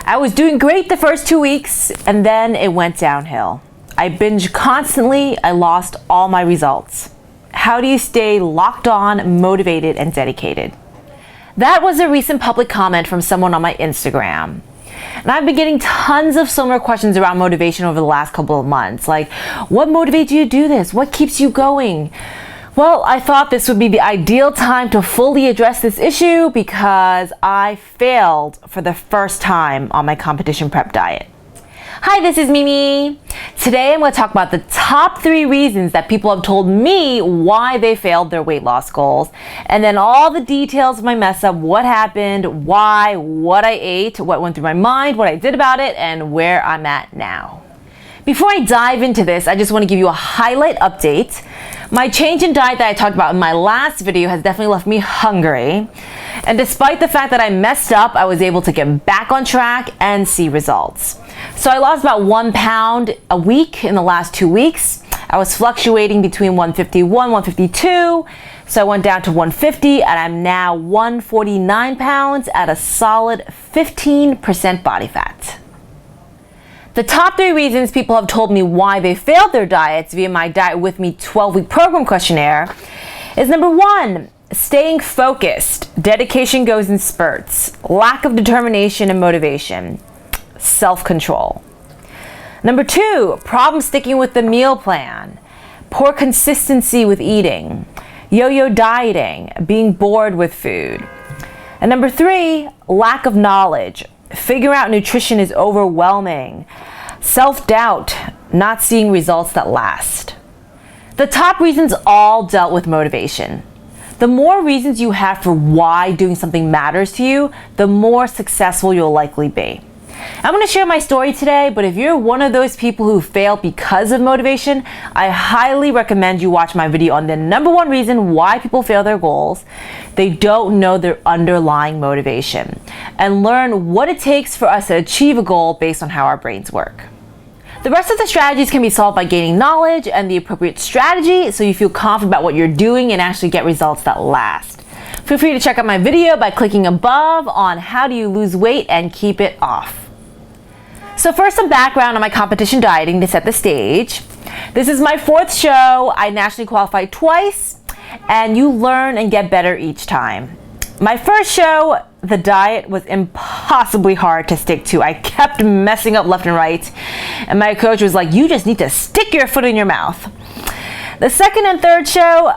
I was doing great the first 2 weeks, and then it went downhill. I binged constantly. I lost all my results. How do you stay locked on, motivated, and dedicated? That was a recent public comment from someone on my Instagram. And I've been getting tons of similar questions around motivation over the last couple of months. Like, what motivates you to do this? What keeps you going? Well, I thought this would be the ideal time to fully address this issue because I failed for the first time on my competition prep diet. Hi, this is Mimi. Today I'm going to talk about the top 3 reasons that people have told me why they failed their weight loss goals, and then all the details of my mess up, what happened, why, what I ate, what went through my mind, what I did about it, and where I'm at now. Before I dive into this, I just want to give you a highlight update. My change in diet that I talked about in my last video has definitely left me hungry. And despite the fact that I messed up, I was able to get back on track and see results. So I lost about 1 pound a week in the last 2 weeks. I was fluctuating between 151, 152. So I went down to 150 and I'm now 149 pounds at a solid 15% body fat. The top 3 reasons people have told me why they failed their diets via my Diet With Me 12-week program questionnaire is number 1, staying focused. Dedication goes in spurts. Lack of determination and motivation. Self-control. Number 2, problem sticking with the meal plan. Poor consistency with eating. Yo-yo dieting. Being bored with food. And number 3, lack of knowledge. Figuring out nutrition is overwhelming. Self-doubt, not seeing results that last. The top reasons all dealt with motivation. The more reasons you have for why doing something matters to you, the more successful you'll likely be. I'm going to share my story today, but if you're one of those people who fail because of motivation, I highly recommend you watch my video on the number 1 reason why people fail their goals. They don't know their underlying motivation, and learn what it takes for us to achieve a goal based on how our brains work. The rest of the strategies can be solved by gaining knowledge and the appropriate strategy so you feel confident about what you're doing and actually get results that last. Feel free to check out my video by clicking above on how do you lose weight and keep it off. So first, some background on my competition dieting to set the stage. This is my 4th show. I nationally qualified twice, and you learn and get better each time. My first show, the diet was impossibly hard to stick to. I kept messing up left and right, and my coach was like, you just need to stick your foot in your mouth. The second and third show,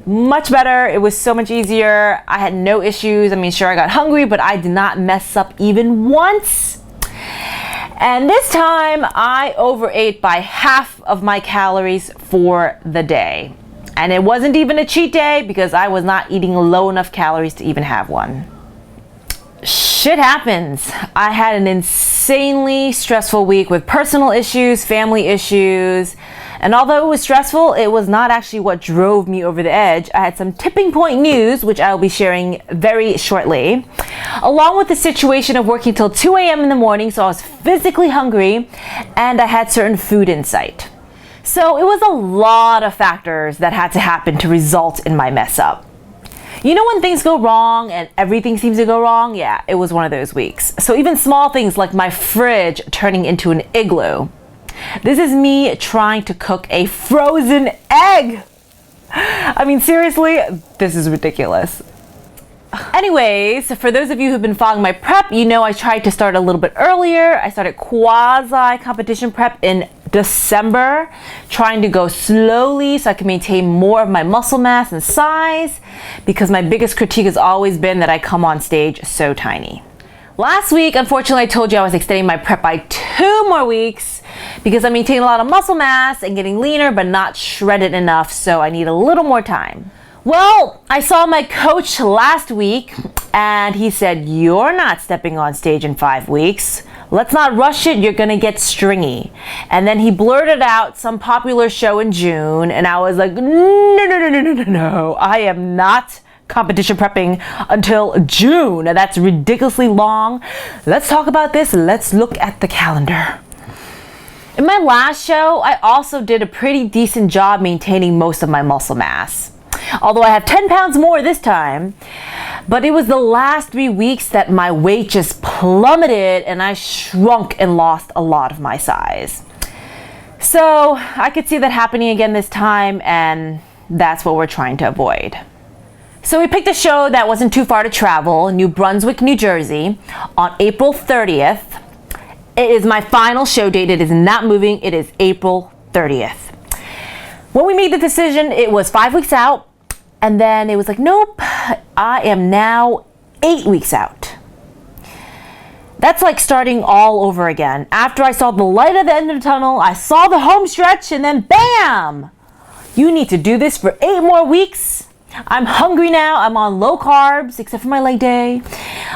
much better. It was so much easier. I had no issues. I mean, sure, I got hungry, but I did not mess up even once. And this time I overate by half of my calories for the day. And it wasn't even a cheat day because I was not eating low enough calories to even have one. Shit happens. I had an insanely stressful week with personal issues, family issues. And although it was stressful, it was not actually what drove me over the edge. I had some tipping point news, which I will be sharing very shortly, along with the situation of working till 2 a.m. in the morning, so I was physically hungry, and I had certain food in sight. So it was a lot of factors that had to happen to result in my mess up. You know when things go wrong and everything seems to go wrong? Yeah, it was one of those weeks. So even small things like my fridge turning into an igloo. This is me trying to cook a frozen egg. I mean, seriously, this is ridiculous. Anyways, for those of you who've been following my prep, you know I tried to start a little bit earlier. I started quasi-competition prep in December, trying to go slowly so I can maintain more of my muscle mass and size, because my biggest critique has always been that I come on stage so tiny. Last week, unfortunately, I told you I was extending my prep by 2 more weeks because I'm maintaining a lot of muscle mass and getting leaner, but not shredded enough, so I need a little more time. Well, I saw my coach last week and he said, you're not stepping on stage in 5 weeks. Let's not rush it, you're gonna get stringy. And then he blurted out some popular show in June and I was like, no, I am not competition prepping until June. That's ridiculously long. Let's talk about this. Let's look at the calendar. In my last show, I also did a pretty decent job maintaining most of my muscle mass. Although I have 10 pounds more this time, But it was the last 3 weeks that my weight just plummeted and I shrunk and lost a lot of my size. So I could see that happening again this time, and that's what we're trying to avoid. So we picked a show that wasn't too far to travel, New Brunswick, New Jersey, on April 30th. It is my final show date. It is not moving. It is April 30th. When we made the decision, it was 5 weeks out, and then it was like, nope, I am now 8 weeks out. That's like starting all over again. After I saw the light at the end of the tunnel, I saw the home stretch, and then bam! You need to do this for 8 more weeks. I'm hungry now. I'm on low carbs, except for my leg day.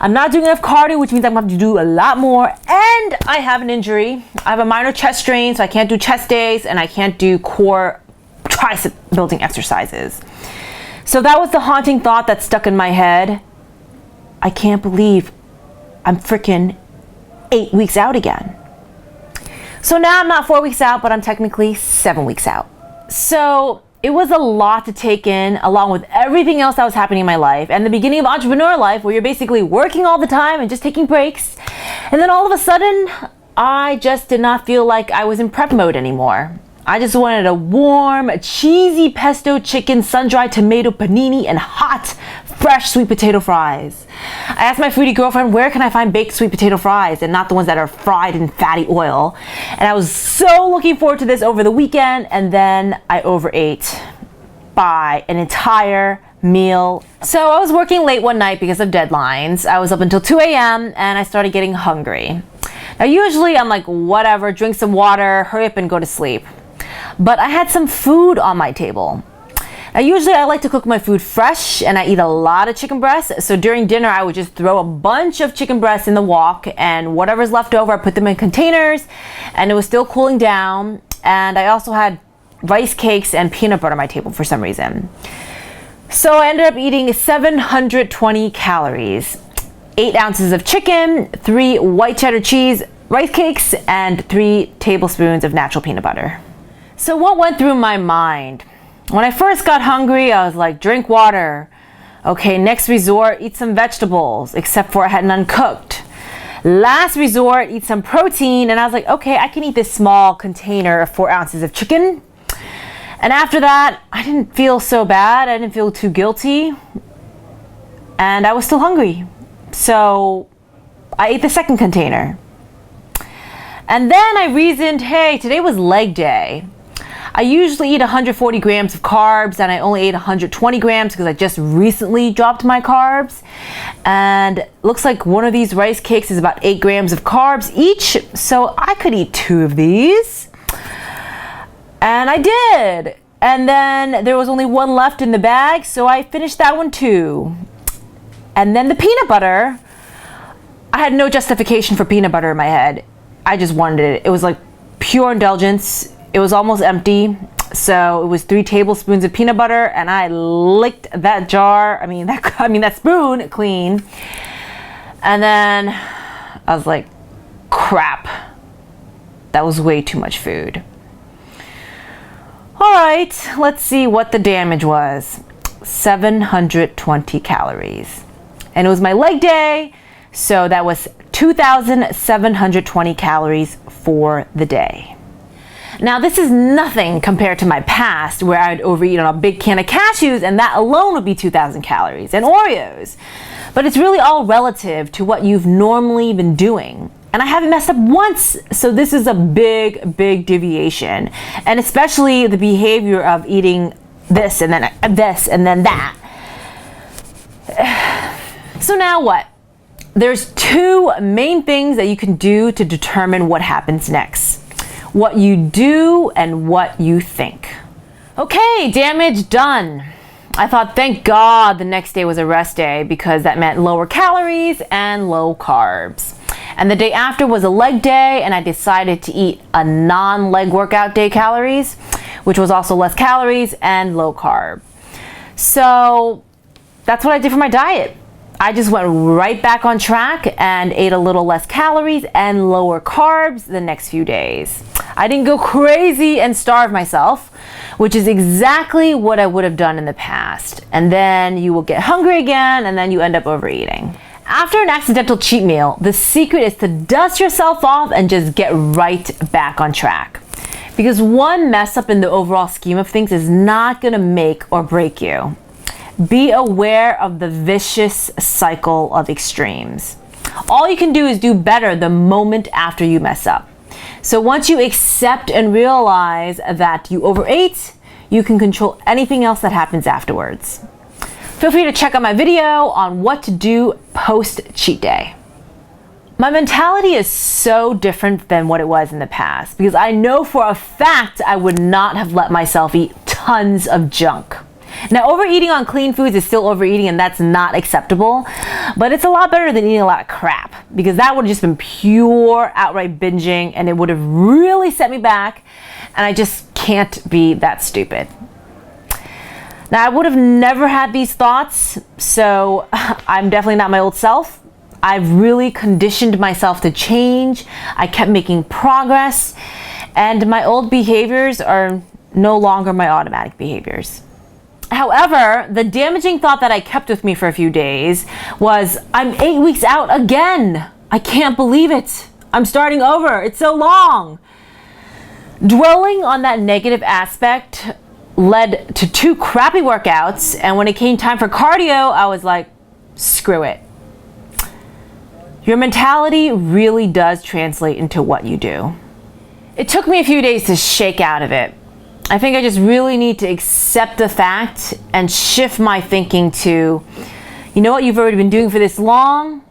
I'm not doing enough cardio, which means I'm going to have to do a lot more. And I have an injury. I have a minor chest strain, so I can't do chest days, and I can't do core tricep building exercises. So that was the haunting thought that stuck in my head. I can't believe I'm freaking 8 weeks out again. So now I'm not 4 weeks out, but I'm technically 7 weeks out. So it was a lot to take in, along with everything else that was happening in my life and the beginning of entrepreneur life, where you're basically working all the time and just taking breaks. And then all of a sudden, I just did not feel like I was in prep mode anymore. I just wanted a warm, cheesy pesto chicken, sun-dried tomato panini, and hot, fresh sweet potato fries. I asked my foodie girlfriend, where can I find baked sweet potato fries and not the ones that are fried in fatty oil? And I was so looking forward to this over the weekend, and then I overate by an entire meal. So I was working late one night because of deadlines. I was up until 2 a.m. and I started getting hungry. Now usually I'm like, whatever, drink some water, hurry up and go to sleep. But I had some food on my table. Now usually I like to cook my food fresh, and I eat a lot of chicken breasts. So during dinner I would just throw a bunch of chicken breasts in the wok, and whatever's left over I put them in containers, and it was still cooling down. And I also had rice cakes and peanut butter on my table for some reason. So I ended up eating 720 calories, 8 ounces of chicken, 3 white cheddar cheese rice cakes, and 3 tablespoons of natural peanut butter. So what went through my mind? When I first got hungry, I was like, drink water. Okay, next resort, eat some vegetables, except for I had none cooked. Last resort, eat some protein. And I was like, okay, I can eat this small container of 4 ounces of chicken. And after that, I didn't feel so bad. I didn't feel too guilty. And I was still hungry. So I ate the second container. And then I reasoned, hey, today was leg day. I usually eat 140 grams of carbs, and I only ate 120 grams because I just recently dropped my carbs. And looks like one of these rice cakes is about 8 grams of carbs each, so I could eat 2 of these. And I did. And then there was only 1 left in the bag, so I finished that one too. And then the peanut butter, I had no justification for peanut butter in my head. I just wanted it. It was like pure indulgence. It was almost empty, so it was 3 tablespoons of peanut butter, and I licked that jar, that spoon clean. And then I was like, crap, that was way too much food. All right, let's see what the damage was. 720 calories. And it was my leg day, so that was 2,720 calories for the day. Now, this is nothing compared to my past, where I'd overeat on a big can of cashews, and that alone would be 2,000 calories, and Oreos. But it's really all relative to what you've normally been doing. And I haven't messed up once, so this is a big, big deviation. And especially the behavior of eating this and then that. So now what? There's 2 main things that you can do to determine what happens next. What you do and what you think. Okay, damage done. I thought, thank God the next day was a rest day, because that meant lower calories and low carbs. And the day after was a leg day, and I decided to eat a non-leg workout day calories, which was also less calories and low carb. So that's what I did for my diet. I just went right back on track and ate a little less calories and lower carbs the next few days. I didn't go crazy and starve myself, which is exactly what I would have done in the past. And then you will get hungry again, and then you end up overeating. After an accidental cheat meal, the secret is to dust yourself off and just get right back on track. Because one mess up in the overall scheme of things is not gonna make or break you. Be aware of the vicious cycle of extremes. All you can do is do better the moment after you mess up. So once you accept and realize that you overate, you can control anything else that happens afterwards. Feel free to check out my video on what to do post cheat day. My mentality is so different than what it was in the past because I know for a fact I would not have let myself eat tons of junk. Now, overeating on clean foods is still overeating, and that's not acceptable, but it's a lot better than eating a lot of crap because that would have just been pure outright binging and it would have really set me back, and I just can't be that stupid. Now, I would have never had these thoughts, so I'm definitely not my old self. I've really conditioned myself to change. I kept making progress, and my old behaviors are no longer my automatic behaviors. However, the damaging thought that I kept with me for a few days was, I'm 8 weeks out again. I can't believe it. I'm starting over. It's so long. Dwelling on that negative aspect led to 2 crappy workouts, and when it came time for cardio, I was like, screw it. Your mentality really does translate into what you do. It took me a few days to shake out of it. I think I just really need to accept the fact and shift my thinking to, you know what you've already been doing for this long?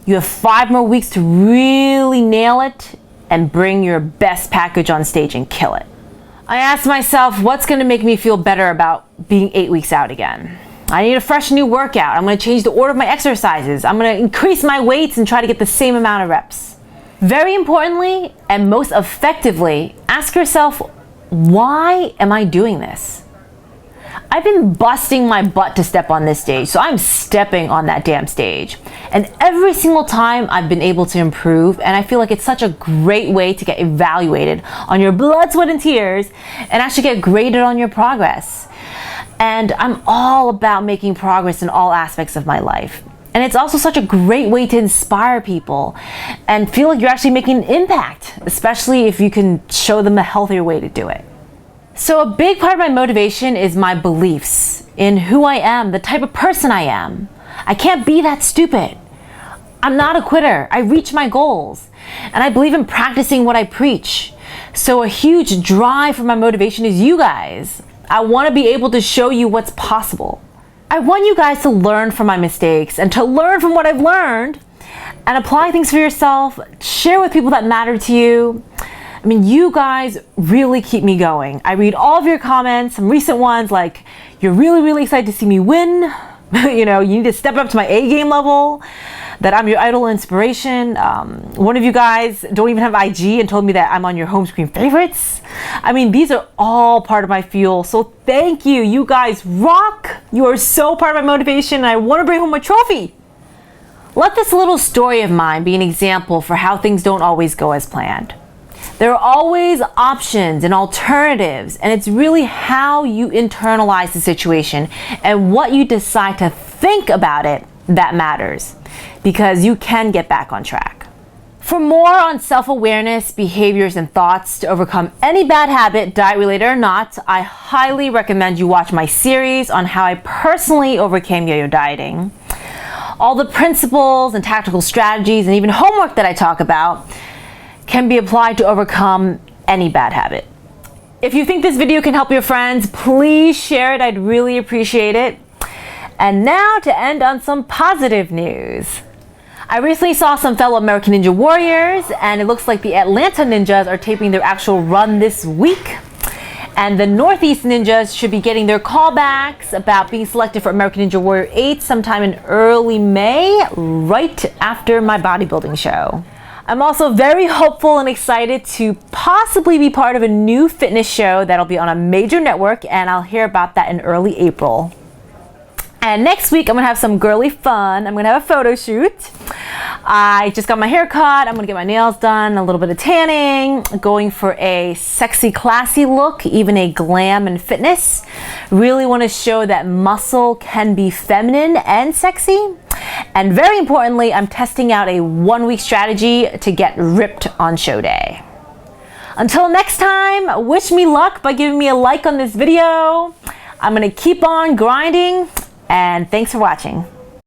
You have 5 more weeks to really nail it and bring your best package on stage and kill it. I asked myself, what's gonna make me feel better about being 8 weeks out again? I need a fresh new workout. I'm gonna change the order of my exercises. I'm gonna increase my weights and try to get the same amount of reps. Very importantly, and most effectively, ask yourself, why am I doing this? I've been busting my butt to step on this stage, so I'm stepping on that damn stage. And every single time I've been able to improve, and I feel like it's such a great way to get evaluated on your blood, sweat, and tears, and actually get graded on your progress. And I'm all about making progress in all aspects of my life. And it's also such a great way to inspire people and feel like you're actually making an impact, especially if you can show them a healthier way to do it. So a big part of my motivation is my beliefs in who I am, the type of person I am. I can't be that stupid. I'm not a quitter. I reach my goals. And I believe in practicing what I preach. So a huge drive for my motivation is you guys. I want to be able to show you what's possible. I want you guys to learn from my mistakes and to learn from what I've learned and apply things for yourself, share with people that matter to you. I mean, you guys really keep me going. I read all of your comments, some recent ones like, you're really, really excited to see me win. You know, you need to step up to my A game level, that I'm your idol inspiration. One of you guys don't even have IG and told me that I'm on your home screen favorites. I mean, these are all part of my fuel. So thank you. You guys rock. You are so part of my motivation. And I want to bring home a trophy. Let this little story of mine be an example for how things don't always go as planned. There are always options and alternatives, and it's really how you internalize the situation and what you decide to think about it that matters, because you can get back on track. For more on self-awareness, behaviors, and thoughts to overcome any bad habit, diet-related or not, I highly recommend you watch my series on how I personally overcame yo-yo dieting. All the principles and tactical strategies and even homework that I talk about can be applied to overcome any bad habit. If you think this video can help your friends, please share it. I'd really appreciate it. And now to end on some positive news. I recently saw some fellow American Ninja Warriors, and it looks like the Atlanta Ninjas are taping their actual run this week. And the Northeast Ninjas should be getting their callbacks about being selected for American Ninja Warrior 8 sometime in early May, right after my bodybuilding show. I'm also very hopeful and excited to possibly be part of a new fitness show that'll be on a major network, and I'll hear about that in early April. And next week, I'm gonna have some girly fun. I'm gonna have a photo shoot. I just got my hair cut. I'm gonna get my nails done, a little bit of tanning, going for a sexy, classy look, even a glam and fitness. Really wanna show that muscle can be feminine and sexy. And very importantly, I'm testing out a 1-week strategy to get ripped on show day. Until next time, wish me luck by giving me a like on this video. I'm gonna keep on grinding, and thanks for watching.